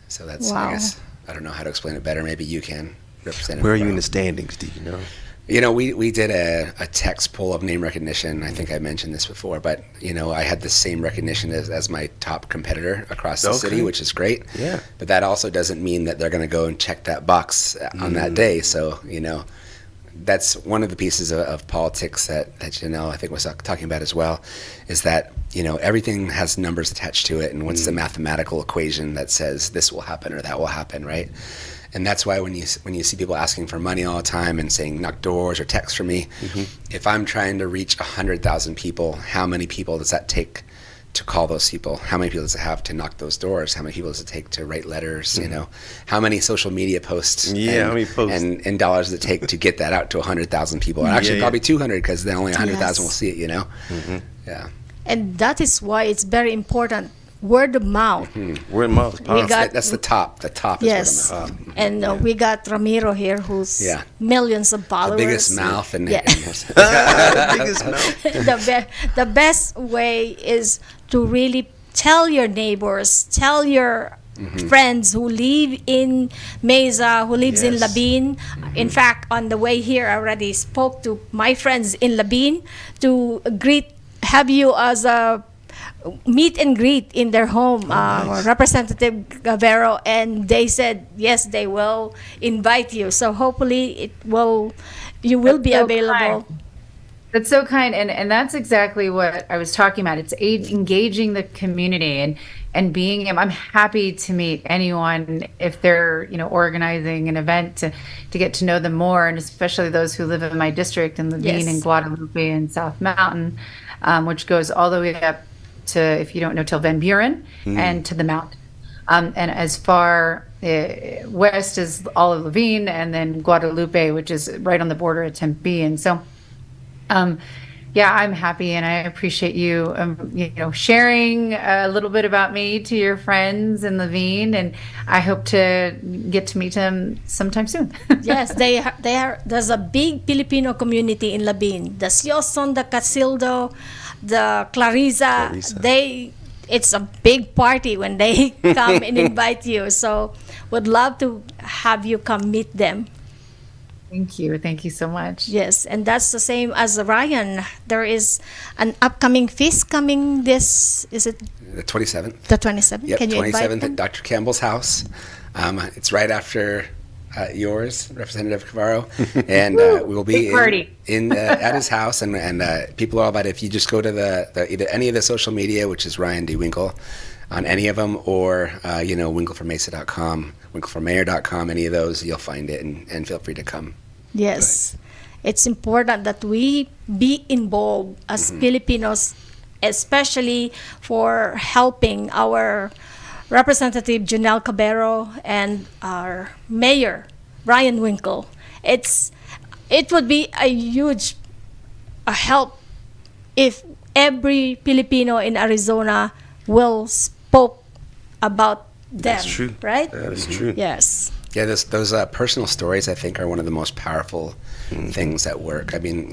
So that's, I guess, I don't know how to explain it better. Maybe you can represent it. Where are you in the standings? Do you know? We did a text poll of name recognition. I think I mentioned this before, but I had the same recognition as my top competitor across the city, which is great. Yeah. But that also doesn't mean that they're going to go and check that box on that day. So that's one of the pieces of politics that Junelle I think was talking about as well, is that everything has numbers attached to it, and what's the mathematical equation that says this will happen or that will happen, right? And that's why when you see people asking for money all the time and saying knock doors or text for me, if I'm trying to reach 100,000 people, how many people does that take to call those people? How many people does it have to knock those doors? How many people does it take to write letters? How many social media posts? How many posts and dollars does it take to get that out to 100,000 people? And actually, probably 200 because then only 100,000 will see it. Yeah. And that is why it's very important. Word of mouth. Word of mouth. That's the top. The top is word of mouth. And we got Ramiro here, who's millions of followers. The biggest mouth. And biggest mouth. The best way is to really tell your neighbors, tell your friends who live in Mesa, who lives in Labin. In fact, on the way here, I already spoke to my friends in Labin to have you as a meet and greet in their home, Representative Cavero, and they said yes, they will invite you. So hopefully you will be available. That's so kind, and that's exactly what I was talking about. It's engaging the community and being. I'm happy to meet anyone if they're organizing an event to get to know them more, and especially those who live in my district in Levine and Guadalupe and South Mountain, which goes all the way up to, if you don't know, till Van Buren and to the Mount. And as far west as all of Levine, and then Guadalupe, which is right on the border of Tempe. And so, I'm happy, and I appreciate you, sharing a little bit about me to your friends in Levine, and I hope to get to meet them sometime soon. Yes, there's a big Filipino community in Labin. The Sioson, the Casildo, the Clarissa. It's a big party when they come and invite you. So would love to have you come meet them. Thank you. Thank you so much. Yes, and that's the same as Ryan. There is an upcoming feast coming is it The 27th. the 27th? Yep, Can you invite 27th them? at Dr. Campbell's house. It's right after yours, Representative Cavero, and we will be Big party. at his house. And people are all about it. If you just go to the either any of the social media, which is Ryan D. Winkle, on any of them, or winkleformesa.com, winkleformayor.com, any of those, you'll find it, and feel free to come. Yes, it's important that we be involved as Filipinos, especially for helping our Representative Junelle Cavero and our Mayor Ryan Winkle. It would be a huge help if every Filipino in Arizona will spoke about them. That's true. Right? That is true. Yes. Yeah, those personal stories, I think, are one of the most powerful things at work. I mean,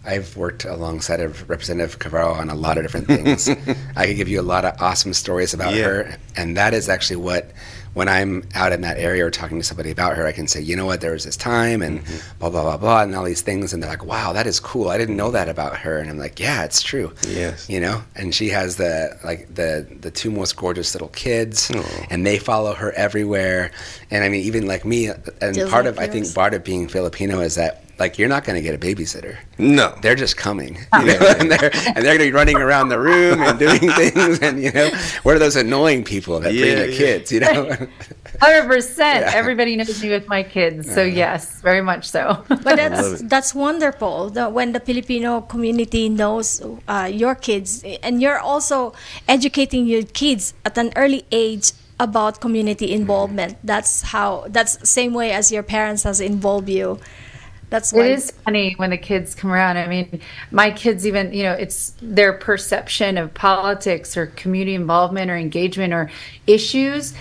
I've worked alongside of Representative Cavero on a lot of different things. I could give you a lot of awesome stories about her, and that is actually what, when I'm out in that area or talking to somebody about her, I can say, you know what, there was this time, and blah, blah, blah, blah, and all these things, and they're like, wow, that is cool. I didn't know that about her. And I'm like, yeah, it's true. Yes. And she has the two most gorgeous little kids, and they follow her everywhere. And I mean, even like me, and Just part like of, I think, yours. part of being Filipino is that, like, you're not going to get a babysitter. No. They're just coming, and they're going to be running around the room and doing things, and we're those annoying people that bring the kids, 100%. Everybody knows me with my kids. So yes, very much so. But that's wonderful when the Filipino community knows your kids, and you're also educating your kids at an early age about community involvement. That's the same way as your parents has involved you. That's why It is funny when the kids come around. I mean, my kids even, it's their perception of politics or community involvement or engagement or issues.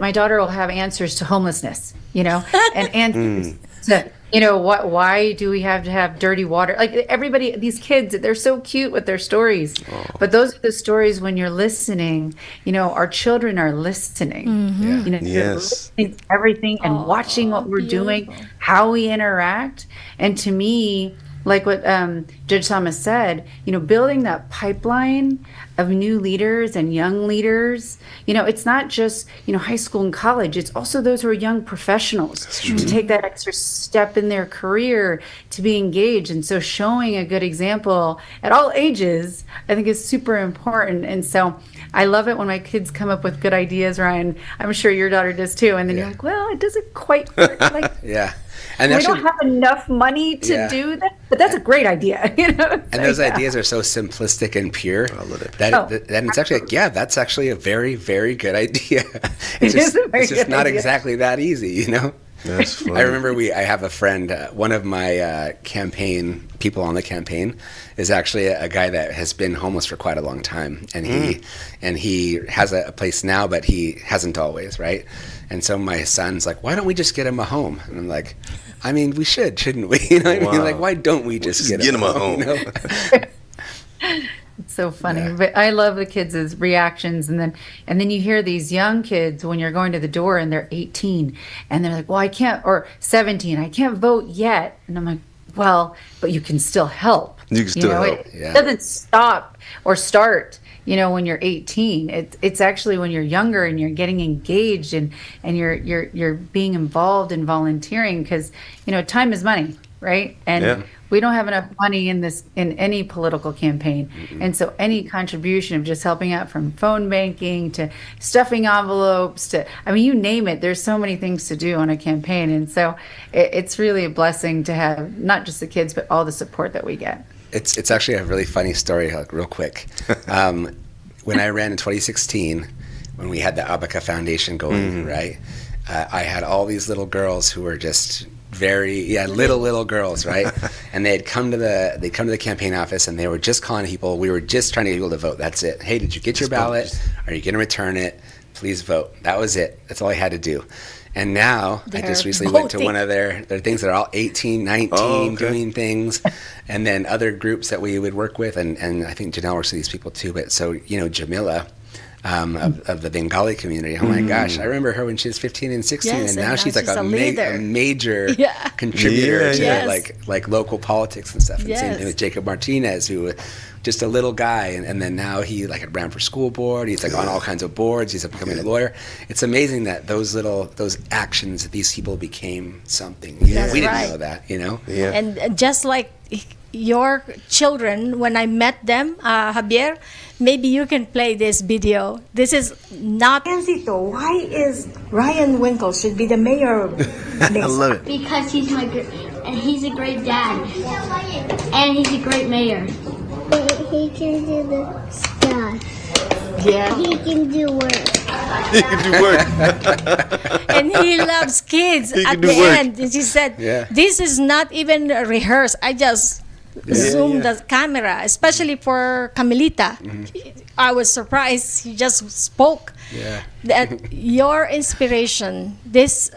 My daughter will have answers to homelessness, and answers to, why do we have to have dirty water? Like everybody, these kids, they're so cute with their stories. But those are the stories when you're listening, our children are listening. They're Yes. listening to everything and watching what we're doing, how we interact. And to me, like what Judge Thomas said, building that pipeline of new leaders and young leaders, it's not just, high school and college. It's also those who are young professionals to take that extra step in their career, to be engaged. And so showing a good example at all ages, I think is super important. And so I love it when my kids come up with good ideas, Ryan. I'm sure your daughter does too. And then you're like, well, it doesn't quite work. Like, Yeah. And we actually, don't have enough money to do that, but that's a great idea. and those ideas are so simplistic and pure. I love it. That it's actually that's actually a very, very good idea. It's just not exactly that easy, That's funny. I remember I have a friend, one of my campaign people on the campaign is actually a guy that has been homeless for quite a long time, and he has a place now, but he hasn't always, right? And so my son's like, why don't we just get him a home? And I'm like, I mean, we shouldn't we? What I mean? Like, why don't we just get him a home? It's so funny. But I love the kids' reactions, and then you hear these young kids when you're going to the door and they're 18 and they're like, well, I can't, or 17, I can't vote yet. And I'm like, well, but you can still help. You can still help. It doesn't stop or start, when you're 18. It's actually when you're younger and you're getting engaged and you're being involved in volunteering, because time is money, right? And we don't have enough money in any political campaign. And so any contribution of just helping out, from phone banking to stuffing envelopes to, you name it, there's so many things to do on a campaign. And so it's really a blessing to have not just the kids, but all the support that we get. It's actually a really funny story, real quick. When I ran in 2016, when we had the Abaca Foundation going, right? I had all these little girls who were just little girls, right? And they'd come to the campaign office, and they were just calling people. We were just trying to get people to vote. That's it. Hey, did you get your ballot? Are you going to return it? Please vote. That was it. That's all I had to do. And now I just recently went to one of their things that are all 18, 19, doing things, and then other groups that we would work with, and I think Junelle works with these people too. But so Jamila, of the Bengali community. Oh my gosh, I remember her when she was 15 and 16, Yes, and now she's like a major Yeah. contributor to Yes. like local politics and stuff. And same Yes. thing with Jacob Martinez, who was just a little guy, and then now he like ran for school board. He's like on all kinds of boards. He's becoming a lawyer. It's amazing that those actions, these people became something. That's We didn't right. know that, Yeah. And just like your children, when I met them, Javier, maybe you can play this video. This is not. Why is Ryan Winkle should be the mayor of Mesa? I love it. Because he's he's a great dad, and he's a great mayor. He can do the stuff. Yeah. He can do work. He can do work. And he loves kids. He At can do the work. end, he said, Yeah. "This is not even rehearsed. I just zoomed the camera, especially for Camilita." I was surprised. He just spoke. Yeah. That your inspiration,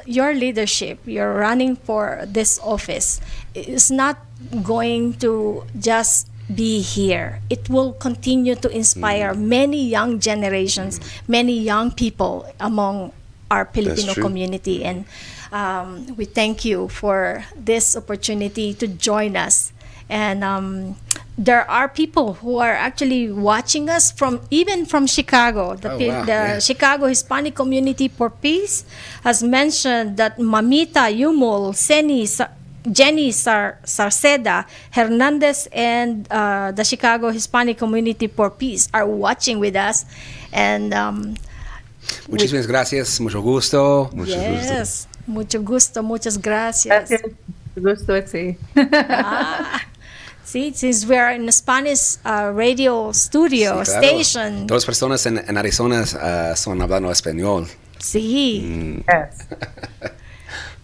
your leadership, you're running for this office, is not going to just be here. It will continue to inspire many young generations, many young people among our Filipino true. community. And we thank you for this opportunity to join us. And there are people who are actually watching us even from Chicago. The Chicago Hispanic Community for Peace has mentioned that Mamita Yumul, Jenny Sarceda, Hernandez, and the Chicago Hispanic Community for Peace are watching with us. And Muchísimas gracias, mucho gusto. yes, mucho gusto, muchas gracias. Gusto, sí. See, since we are in a Spanish radio studio Sí, claro. station. Dos personas en Arizona son hablando español. Sí. Yes.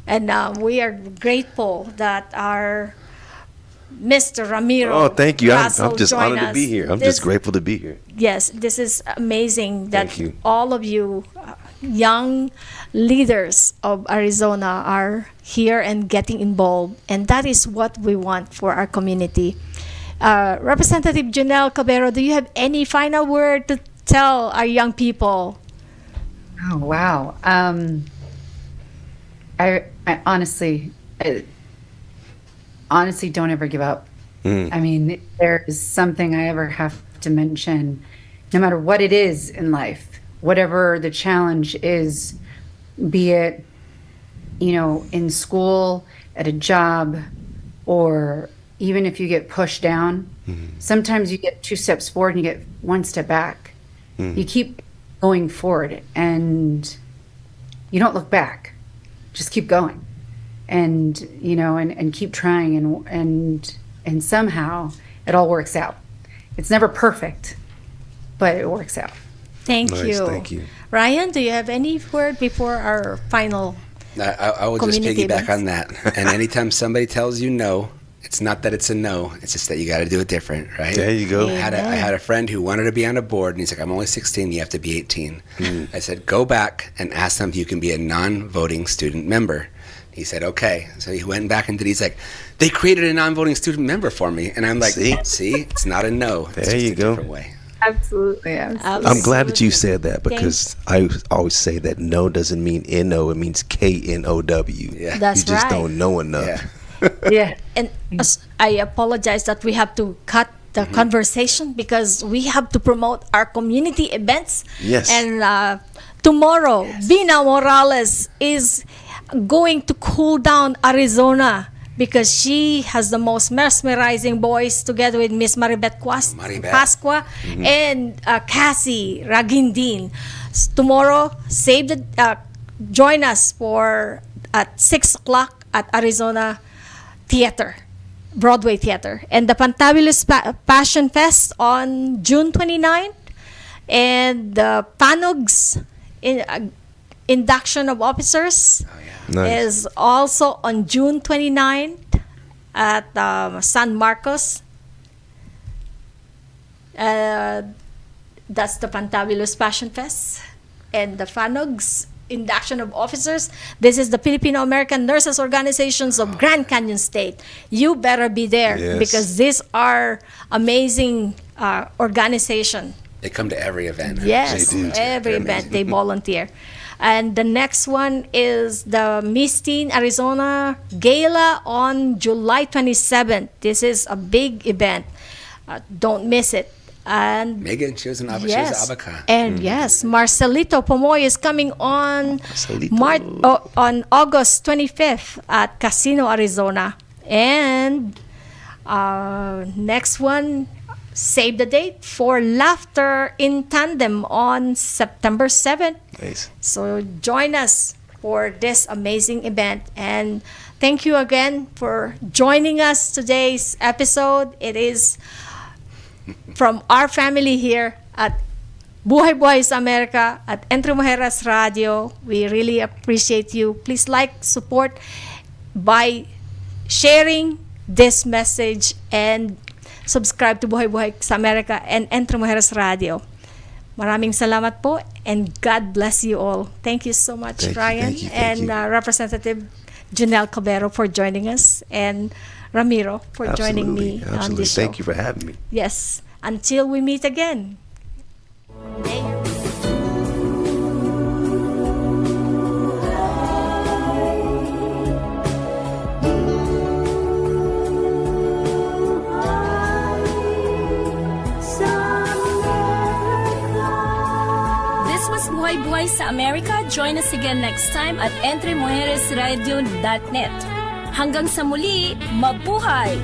And we are grateful that our Mr. Ramiro Oh, thank you. I'm Russell just joined honored to be us. here. I'm This- just grateful to be here. Yes, this is amazing that Thank you. all of you young leaders of Arizona are here and getting involved. And that is what we want for our community. Representative Junelle Cavero, do you have any final word to tell our young people? Oh, wow. I honestly don't ever give up. I mean, if there is something I ever have to mention, no matter what it is in life, whatever the challenge is, be it, in school, at a job, or even if you get pushed down, sometimes you get 2 steps forward and you get 1 step back. You keep going forward and you don't look back. Just keep going. And and keep trying, and somehow it all works out. It's never perfect, but it works out. Thank Nice, you. thank you. Ryan, do you have any word before our final? I will just Community piggyback events. on that. And anytime somebody tells you no, it's not that it's a no. It's just that you got to do it different, right? There you go. I had a friend who wanted to be on a board, and he's like, "I'm only 16. You have to be 18." I said, "Go back and ask them if you can be a non-voting student member." He said, "Okay." So he went back and did. He's like, "They created a non-voting student member for me," and I'm like, "See, it's not a no. It's There just you a go. different way." Absolutely. I'm glad that you said that because I always say that no doesn't mean N-O, it means K-N-O-W. Yeah. That's You just right. don't know enough. Yeah. Yeah. And I apologize that we have to cut the conversation because we have to promote our community events. Yes. And tomorrow, Bina Morales is going to cool down Arizona because she has the most mesmerizing voice together with Miss Maribeth Maribeth. Pasqua and Cassie Ragindin. Tomorrow, join us at 6 o'clock at Arizona Theater, Broadway Theater. And the Fantabulous Passion Fest on June 29th. And the Panogs induction of officers Nice. is also on June 29th at San Marcos. That's the Fantabulous Passion Fest. And the Fanogs induction of officers. This is the Filipino American Nurses Organizations of Grand Canyon State. You better be there Yes. because these are amazing organization They come to every event. Yes, They do. every They're event amazing. they volunteer. And the next one is the Miss Teen Arizona Gala on July 27th. This is a big event. Don't miss it. And Megan, she was an yes, Abaca. and yes, Marcelito Pomoy is coming on Marcelito. on August 25th at Casino, Arizona. And next one, save the date for Laughter in Tandem on September 7th. Nice. So join us for this amazing event. And thank you again for joining us today's episode. It is from our family here at Buhay-Buhay sa Amerika at Entre Mujeres Radio. We really appreciate you. Please like, support by sharing this message and subscribe to Buhay-Buhay sa Amerika and Entre Mujeres Radio. Maraming salamat po and God bless you all. Thank you so much, Thank you, Ryan, thank you, and thank you. Representative Junelle Cavero for joining us, and Ramiro for joining me Absolutely. on this show. Thank you for having me. Yes. Until we meet again. This was Buhay-Buhay sa Amerika. Join us again next time at entremujeresradio.net. Hanggang sa muli, mabuhay!